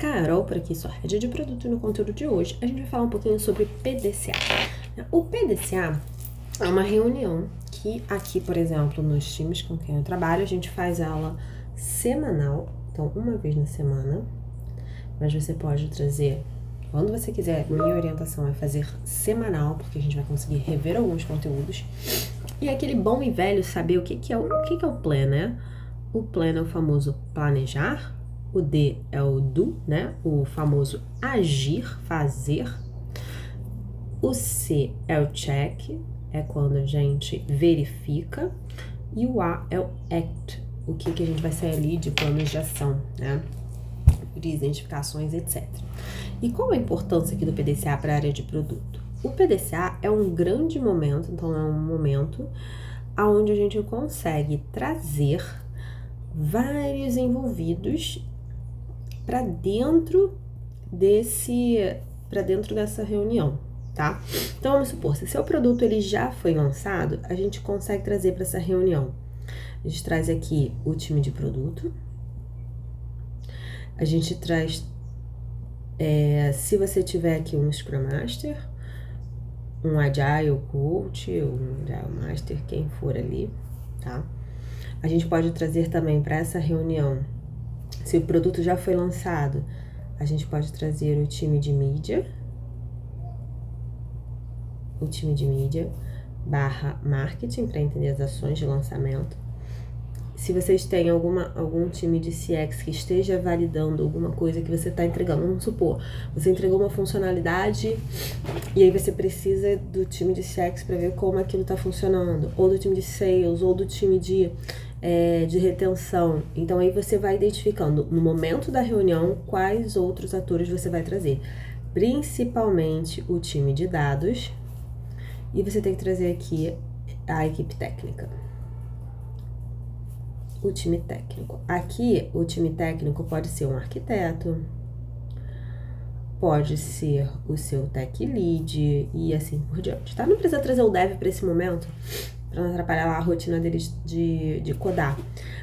Carol por aqui, sou head de produto, e no conteúdo de hoje a gente vai falar um pouquinho sobre PDCA. O PDCA é uma reunião que aqui, por exemplo, nos times com quem eu trabalho, a gente faz ela semanal, então uma vez na semana, mas você pode trazer quando você quiser. Minha orientação é fazer semanal, porque a gente vai conseguir rever alguns conteúdos. E é aquele bom e velho saber o que é o plan, né? O plan é o famoso planejar, o D é o do, né? O famoso agir, fazer. O C é o check, é quando a gente verifica. E o A é o act, o que a gente vai sair ali de planos de ação, né? Por identificações, etc. E qual a importância aqui do PDCA para a área de produto? O PDCA é um grande momento, então é um momento onde a gente consegue trazer vários envolvidos para dentro dessa reunião, tá? Então vamos supor, se seu produto ele já foi lançado, a gente consegue trazer para essa reunião. A gente traz aqui o time de produto, a gente traz, se você tiver aqui um Scrum Master, um Agile Coach, um Agile Master, quem for ali, tá? A gente pode trazer também para essa reunião, se o produto já foi lançado, a gente pode trazer o time de mídia, barra marketing, para entender as ações de lançamento. Se vocês têm algum time de CX que esteja validando alguma coisa que você está entregando, vamos supor, você entregou uma funcionalidade e aí você precisa do time de CX para ver como aquilo está funcionando, ou do time de sales, ou do time de retenção. Então aí você vai identificando no momento da reunião quais outros atores você vai trazer, principalmente o time de dados, e você tem que trazer aqui a equipe técnica. O time técnico. Aqui, o time técnico pode ser um arquiteto, pode ser o seu tech lead e assim por diante, tá? Não precisa trazer o dev para esse momento, para não atrapalhar a rotina deles de codar.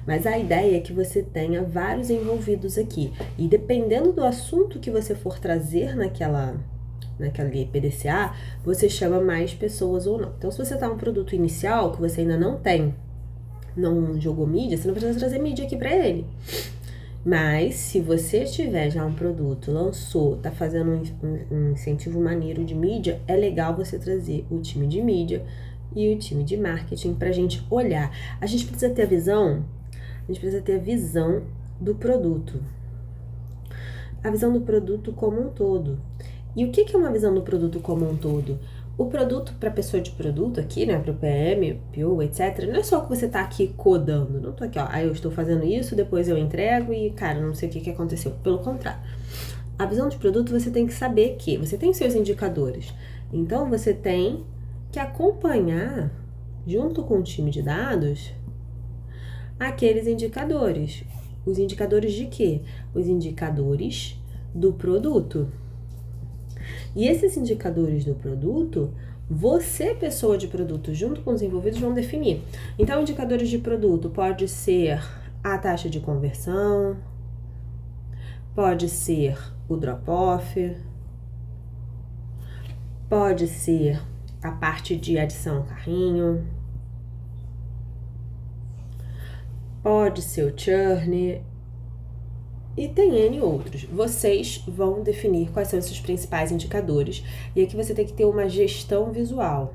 Mas a ideia é que você tenha vários envolvidos aqui. E dependendo do assunto que você for trazer naquela PDCA, você chama mais pessoas ou não. Então, se você tá um produto inicial que você ainda não jogou mídia, você não precisa trazer mídia aqui para ele. Mas, se você tiver já um produto, lançou, tá fazendo um incentivo maneiro de mídia, é legal você trazer o time de mídia e o time de marketing pra gente olhar. A gente precisa ter a visão do produto. A visão do produto como um todo. E o que é uma visão do produto como um todo? O produto para pessoa de produto aqui, né, para o PM, PO, etc, não é só que você tá aqui codando, não tô aqui, ó, eu estou fazendo isso, depois eu entrego e, cara, não sei o que aconteceu. Pelo contrário, a visão de produto você tem que saber que você tem seus indicadores, então você tem que acompanhar, junto com o time de dados, aqueles indicadores. Os indicadores de quê? Os indicadores do produto. E esses indicadores do produto, você, pessoa de produto, junto com os envolvidos, vão definir. Então, indicadores de produto pode ser a taxa de conversão, pode ser o drop-off, pode ser a parte de adição ao carrinho, pode ser o churn, e tem N outros. Vocês vão definir quais são esses principais indicadores. E aqui você tem que ter uma gestão visual.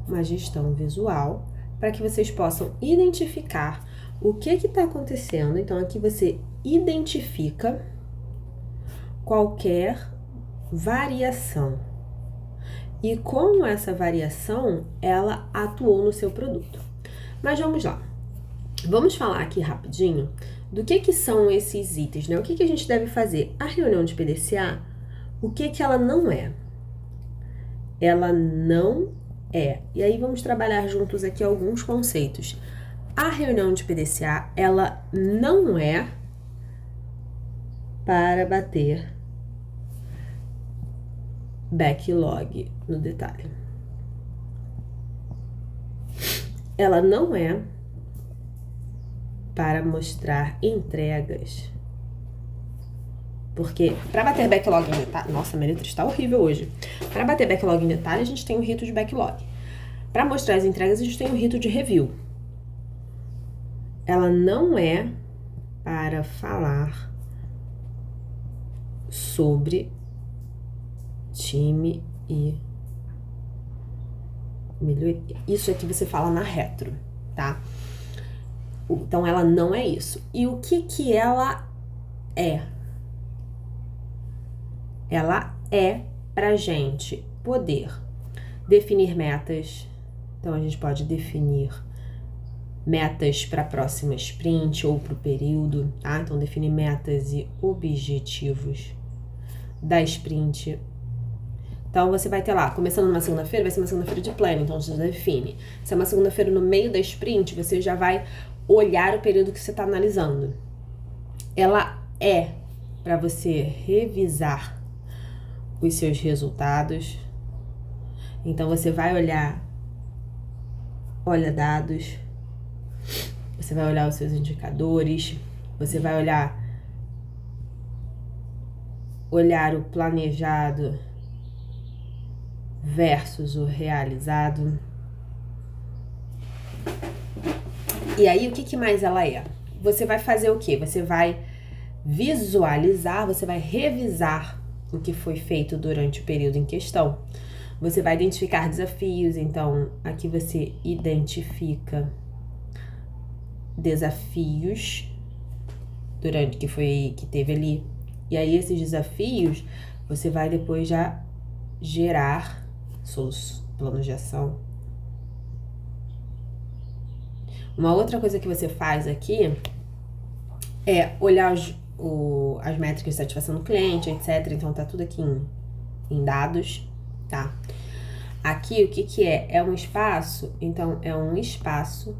Uma gestão visual para que vocês possam identificar o que está acontecendo. Então, aqui você identifica qualquer variação. E como essa variação, ela atuou no seu produto. Mas vamos lá. Vamos falar aqui rapidinho do que são esses itens, né? O que a gente deve fazer? A reunião de PDCA, o que ela não é? Ela não é. E aí vamos trabalhar juntos aqui alguns conceitos. A reunião de PDCA, ela não é para bater backlog no detalhe. Ela não é para mostrar entregas Porque para bater backlog em detalhe... Nossa, minha letra está horrível hoje. Para bater backlog em detalhe, a gente tem o rito de backlog. Para mostrar as entregas, a gente tem o rito de review. Ela não é para falar sobre time e melhoria. Isso aqui você fala na retro, tá? Então, ela não é isso. E o que ela é? Ela é pra gente poder definir metas. Então, a gente pode definir metas para a próxima sprint ou para o período, tá? Então, definir metas e objetivos da sprint. Então, você vai ter lá, começando numa segunda-feira, vai ser uma segunda-feira de planning, então você já define. Se é uma segunda-feira no meio da sprint, você já vai olhar o período que você está analisando. Ela é para você revisar os seus resultados. Então, você vai olha dados, você vai olhar os seus indicadores, você vai olhar o planejado versus o realizado. E aí, o que mais ela é? Você vai fazer o quê? Você vai visualizar, você vai revisar o que foi feito durante o período em questão. Você vai identificar desafios, então aqui você identifica desafios durante que teve ali. E aí esses desafios você vai depois já gerar seus planos de ação. Uma outra coisa que você faz aqui é olhar as métricas de satisfação do cliente, etc. Então tá tudo aqui em dados, tá? Aqui o que é? É um espaço, então é um espaço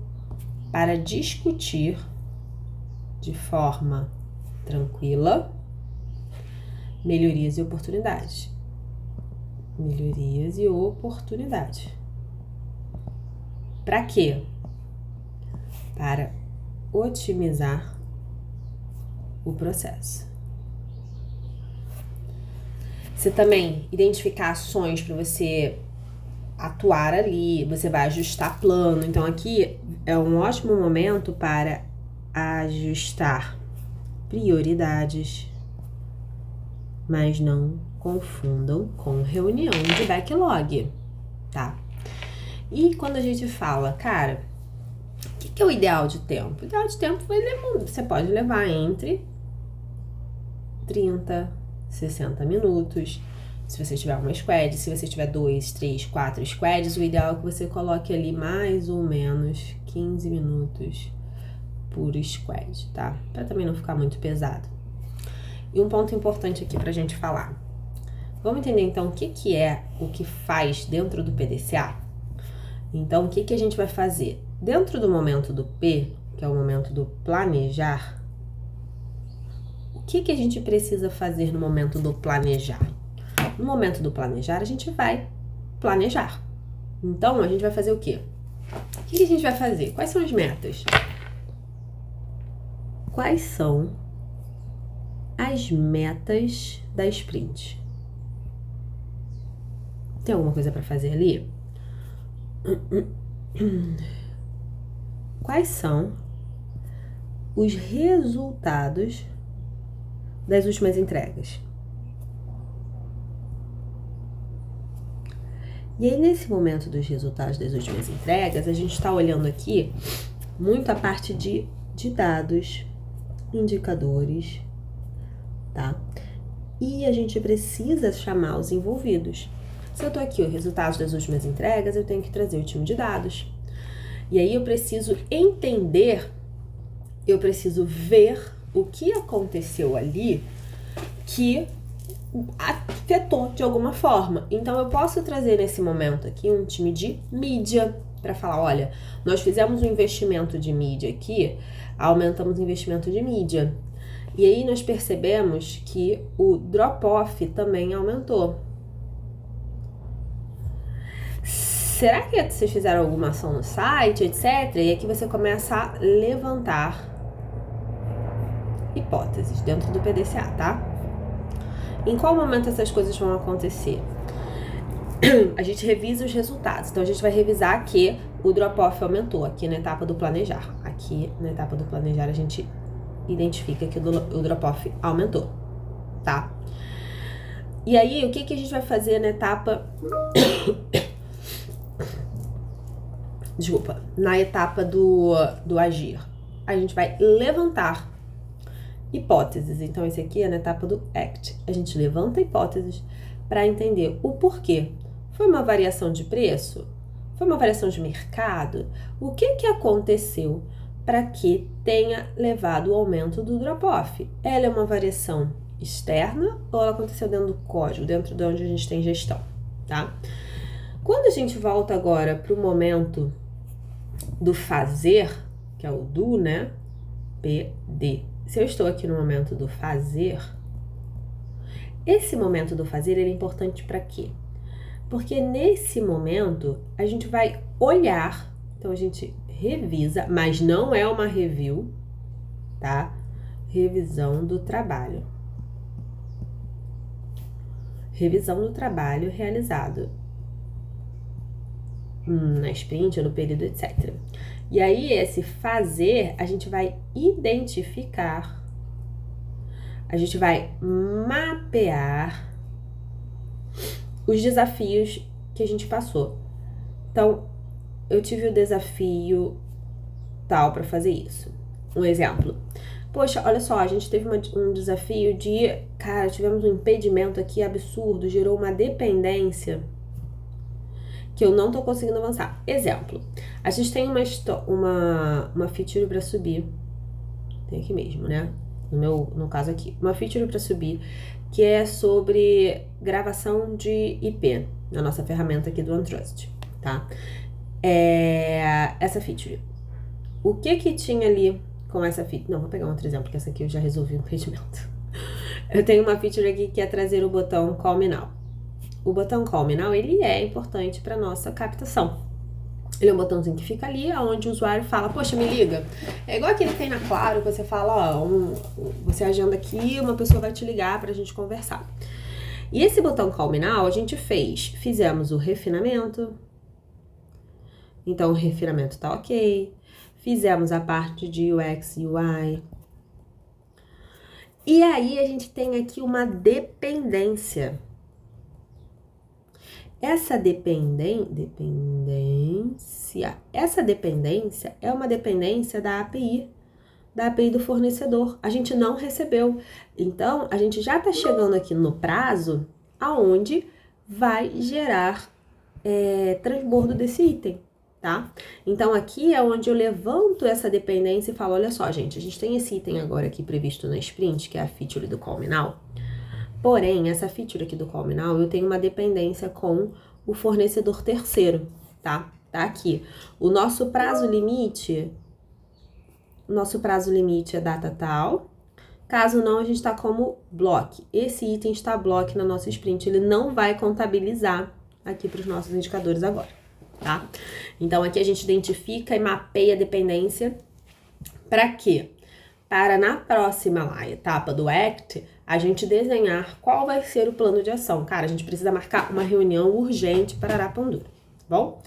para discutir de forma tranquila melhorias e oportunidades. Melhorias e oportunidades. Para quê? Para otimizar o processo. Você também identificar ações para você atuar ali, você vai ajustar plano. Então aqui é um ótimo momento para ajustar prioridades, mas não confundam com reunião de backlog, tá? E quando a gente fala, cara, o que é o ideal de tempo? O ideal de tempo você pode levar entre 30, 60 minutos. Se você tiver uma squad, se você tiver 2, 3, 4 squads, o ideal é que você coloque ali mais ou menos 15 minutos por squad, tá? Pra também não ficar muito pesado. E um ponto importante aqui pra gente falar. Vamos entender então o que é o que faz dentro do PDCA? Então, o que a gente vai fazer? Dentro do momento do P, que é o momento do planejar, o que a gente precisa fazer no momento do planejar? No momento do planejar, a gente vai planejar. Então, a gente vai fazer o quê? O que a gente vai fazer? Quais são as metas? Quais são as metas da sprint? Tem alguma coisa para fazer ali? Quais são os resultados das últimas entregas? E aí, nesse momento dos resultados das últimas entregas, a gente está olhando aqui muito a parte de dados, indicadores, tá? E a gente precisa chamar os envolvidos. Se eu tô aqui, os resultados das últimas entregas, eu tenho que trazer o time de dados. E aí eu preciso entender, eu preciso ver o que aconteceu ali que afetou de alguma forma. Então eu posso trazer nesse momento aqui um time de mídia para falar, olha, nós fizemos um investimento de mídia aqui, aumentamos o investimento de mídia. E aí nós percebemos que o drop-off também aumentou. Será que vocês fizeram alguma ação no site, etc? E aqui você começa a levantar hipóteses dentro do PDCA, tá? Em qual momento essas coisas vão acontecer? A gente revisa os resultados. Então, a gente vai revisar que o drop-off aumentou aqui na etapa do planejar. Aqui na etapa do planejar, a gente identifica que o drop-off aumentou, tá? E aí, o que a gente vai fazer na etapa... Desculpa. Na etapa do agir. A gente vai levantar hipóteses. Então, esse aqui é na etapa do act. A gente levanta hipóteses para entender o porquê. Foi uma variação de preço? Foi uma variação de mercado? O que aconteceu para que tenha levado o aumento do drop-off? Ela é uma variação externa ou ela aconteceu dentro do código, dentro de onde a gente tem gestão, tá? Quando a gente volta agora para o momento do fazer, que é o do, né? PD. Se eu estou aqui no momento do fazer, esse momento do fazer ele é importante para quê? Porque nesse momento a gente vai olhar, então a gente revisa, mas não é uma review, tá? Revisão do trabalho. Revisão do trabalho realizado na sprint, no período, etc. E aí, esse fazer, a gente vai identificar, a gente vai mapear os desafios que a gente passou. Então, eu tive o desafio tal para fazer isso. Um exemplo. Poxa, olha só, a gente teve um desafio de... Cara, tivemos um impedimento aqui absurdo, gerou uma dependência que eu não tô conseguindo avançar. Exemplo, a gente tem uma feature para subir, tem aqui mesmo, né? No caso aqui, uma feature para subir, que é sobre gravação de IP, na nossa ferramenta aqui do OneTrust, tá? Essa feature. O que tinha ali com essa feature? Não, vou pegar um outro exemplo, que essa aqui eu já resolvi o impedimento. Eu tenho uma feature aqui que é trazer o botão Call Me Now. O botão Call Me Now, ele é importante para nossa captação. Ele é um botãozinho que fica ali, onde o usuário fala, poxa, me liga. É igual aquele que tem na Claro, que você fala, ó, você agenda aqui, uma pessoa vai te ligar pra gente conversar. E esse botão Call Me Now, a gente fizemos o refinamento. Então, o refinamento tá ok. Fizemos a parte de UX e UI. E aí, a gente tem aqui uma dependência. Essa dependência é uma dependência da API do fornecedor. A gente não recebeu. Então, a gente já está chegando aqui no prazo aonde vai gerar transbordo desse item, tá? Então, aqui é onde eu levanto essa dependência e falo, olha só, gente, a gente tem esse item agora aqui previsto na sprint, que é a feature do Call Me Now. Porém, essa feature aqui do Call Me Now, eu tenho uma dependência com o fornecedor terceiro, tá? Tá aqui. O nosso prazo limite é data tal. Caso não, a gente tá como block. Esse item está block na nossa sprint, ele não vai contabilizar aqui para os nossos indicadores agora, tá? Então, aqui a gente identifica e mapeia a dependência. Para quê? Para na próxima etapa do ACT, a gente desenhar qual vai ser o plano de ação. Cara, a gente precisa marcar uma reunião urgente para Arapandura, tá bom?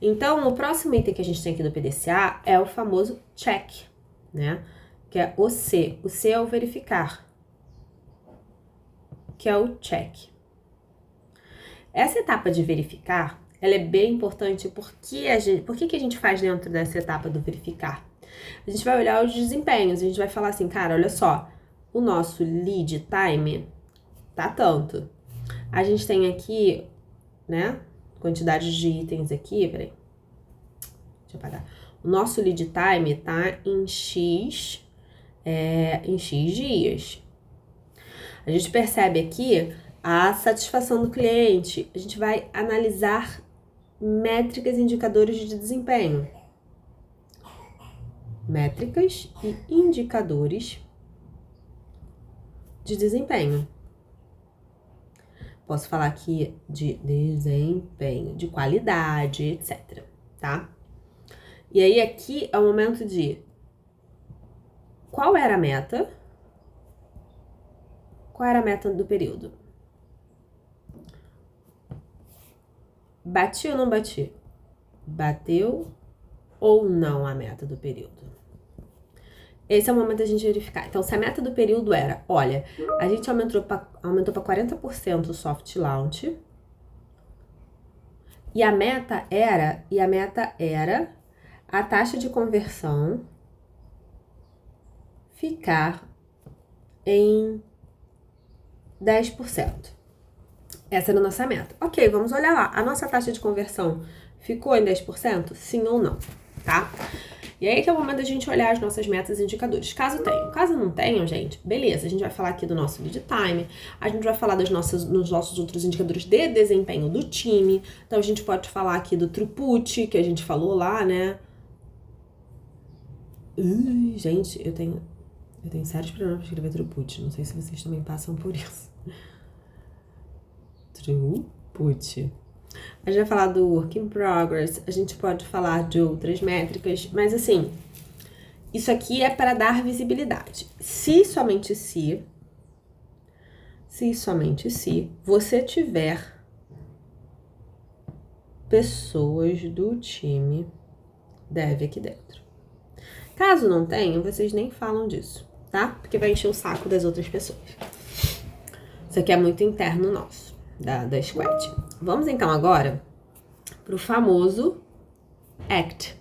Então, o próximo item que a gente tem aqui do PDCA é o famoso check, né? Que é o C. O C é o verificar, que é o check. Essa etapa de verificar, ela é bem importante porque por que a gente faz dentro dessa etapa do verificar? A gente vai olhar os desempenhos, a gente vai falar assim, cara, olha só, o nosso lead time tá tanto. A gente tem aqui, né, quantidade de itens aqui, peraí, deixa eu apagar. O nosso lead time tá em X dias. A gente percebe aqui a satisfação do cliente. A gente vai analisar métricas e indicadores de desempenho. Métricas e indicadores de desempenho. Posso falar aqui de desempenho, de qualidade, etc, tá? E aí aqui é o momento de qual era a meta, Qual era a meta do período? Bati ou não bati? Bateu ou não a meta do período? Esse é o momento da gente verificar. Então, se a meta do período era, olha, a gente aumentou para 40% o soft launch, e a meta era a taxa de conversão ficar em 10%. Essa era a nossa meta. Ok, vamos olhar lá. A nossa taxa de conversão ficou em 10%? Sim ou não, tá? E aí que é o momento da gente olhar as nossas metas e indicadores. Caso tenham. Caso não tenham, gente, beleza. A gente vai falar aqui do nosso lead time. A gente vai falar dos nossos outros indicadores de desempenho do time. Então, a gente pode falar aqui do throughput, que a gente falou lá, né? Gente, eu tenho sérios problemas para escrever throughput. Não sei se vocês também passam por isso. Throughput. A gente vai falar do work in progress, a gente pode falar de outras métricas, mas assim, isso aqui é para dar visibilidade. Se somente se você tiver pessoas do time dev aqui dentro. Caso não tenham, vocês nem falam disso, tá? Porque vai encher o saco das outras pessoas. Isso aqui é muito interno nosso, da squad. Vamos então agora pro famoso ACT.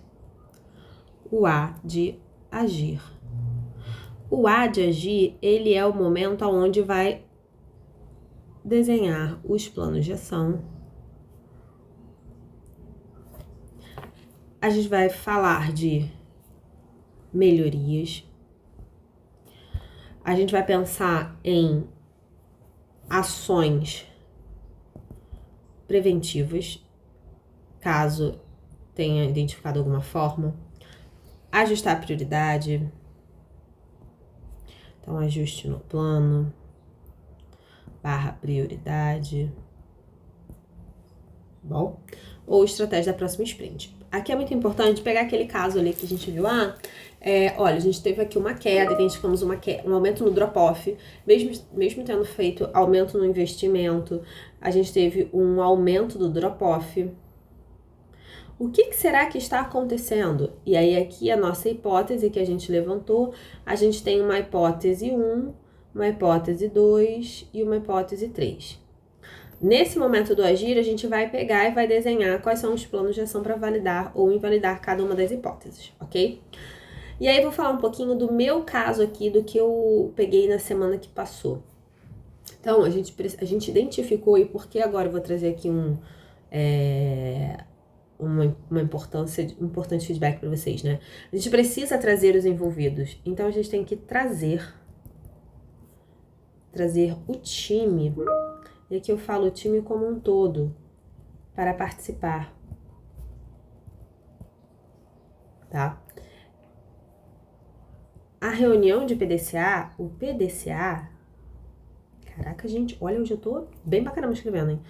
O A de agir. O A de agir, ele é o momento onde vai desenhar os planos de ação. A gente vai falar de melhorias. A gente vai pensar em ações preventivas, caso tenha identificado alguma forma. Ajustar a prioridade. Então, ajuste no plano, /prioridade. Bom? Ou estratégia da próxima sprint. Aqui é muito importante pegar aquele caso ali que a gente viu. Olha, a gente teve aqui uma queda, identificamos um aumento no drop-off, mesmo tendo feito aumento no investimento, a gente teve um aumento do drop-off. O que será que está acontecendo? E aí aqui a nossa hipótese que a gente levantou, a gente tem uma hipótese 1, uma hipótese 2 e uma hipótese 3. Nesse momento do agir, a gente vai pegar e vai desenhar quais são os planos de ação para validar ou invalidar cada uma das hipóteses, ok? E aí eu vou falar um pouquinho do meu caso aqui, do que eu peguei na semana que passou. Então, a gente identificou, e por que agora eu vou trazer aqui um importante feedback para vocês, né? A gente precisa trazer os envolvidos, então a gente tem que trazer o time, e aqui eu falo o time como um todo, para participar, tá? A reunião de PDCA, o PDCA, caraca, gente, olha, hoje eu tô bem pra caramba escrevendo, hein?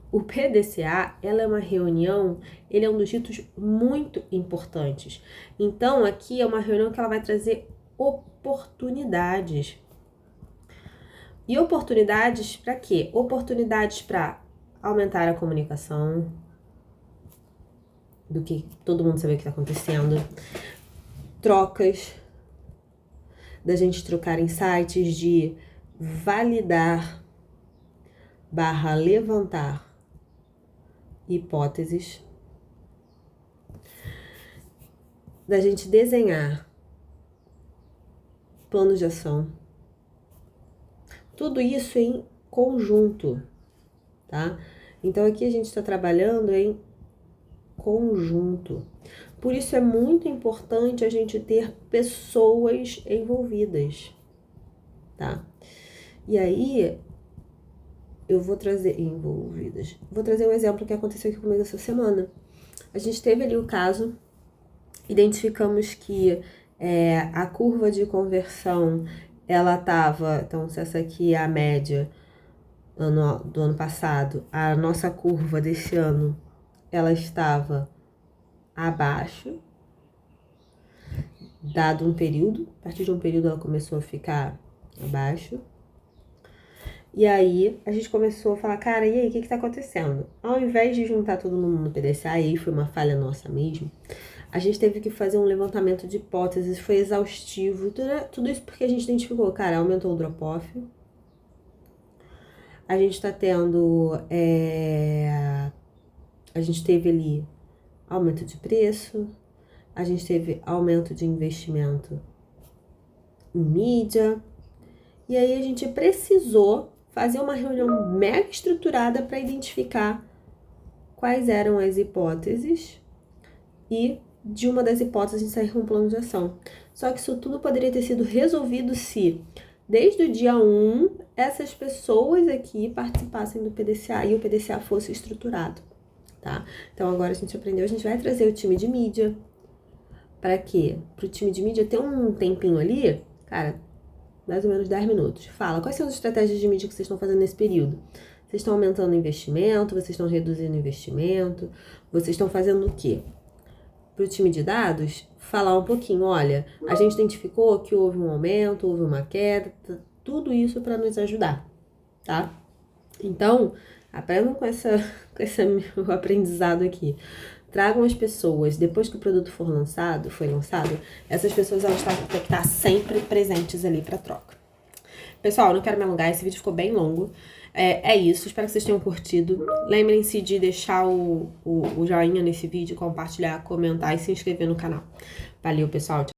O PDCA, ela é uma reunião, ele é um dos ritos muito importantes. Então, aqui é uma reunião que ela vai trazer oportunidades. E oportunidades para quê? Oportunidades para aumentar a comunicação, do que todo mundo saber o que está acontecendo. Trocas, da gente trocar insights, de validar / levantar hipóteses, da gente desenhar planos de ação. Tudo isso em conjunto, tá? Então aqui a gente está trabalhando em conjunto. Por isso é muito importante a gente ter pessoas envolvidas, tá? E aí eu vou trazer Vou trazer um exemplo que aconteceu aqui comigo essa semana. A gente teve ali o caso, identificamos que a curva de conversão, ela tava, então se essa aqui é a média do ano passado, a nossa curva desse ano, ela estava abaixo, dado um período, a partir de um período ela começou a ficar abaixo. E aí a gente começou a falar, cara, e aí, o que tá acontecendo? Ao invés de juntar todo mundo no PDCA, e aí foi uma falha nossa mesmo, a gente teve que fazer um levantamento de hipóteses, foi exaustivo, tudo isso porque a gente identificou, cara, aumentou o drop-off, a gente tá tendo, a gente teve ali aumento de preço, a gente teve aumento de investimento em mídia, e aí a gente precisou fazer uma reunião mega estruturada para identificar quais eram as hipóteses e de uma das hipóteses de sair com um plano de ação. Só que isso tudo poderia ter sido resolvido se, desde o dia 1, essas pessoas aqui participassem do PDCA e o PDCA fosse estruturado, tá? Então agora a gente aprendeu, a gente vai trazer o time de mídia. Para quê? Para o time de mídia ter um tempinho ali, cara, mais ou menos 10 minutos. Fala, quais são as estratégias de mídia que vocês estão fazendo nesse período? Vocês estão aumentando o investimento? Vocês estão reduzindo o investimento? Vocês estão fazendo o quê? Para o time de dados, falar um pouquinho, olha, a gente identificou que houve um aumento, houve uma queda, tudo isso para nos ajudar, tá? Então, aprendam com esse meu aprendizado aqui. Tragam as pessoas, depois que o produto foi lançado, essas pessoas elas têm que estar sempre presentes ali para troca. Pessoal, não quero me alongar, esse vídeo ficou bem longo. É isso, espero que vocês tenham curtido. Lembrem-se de deixar o joinha nesse vídeo, compartilhar, comentar e se inscrever no canal. Valeu, pessoal.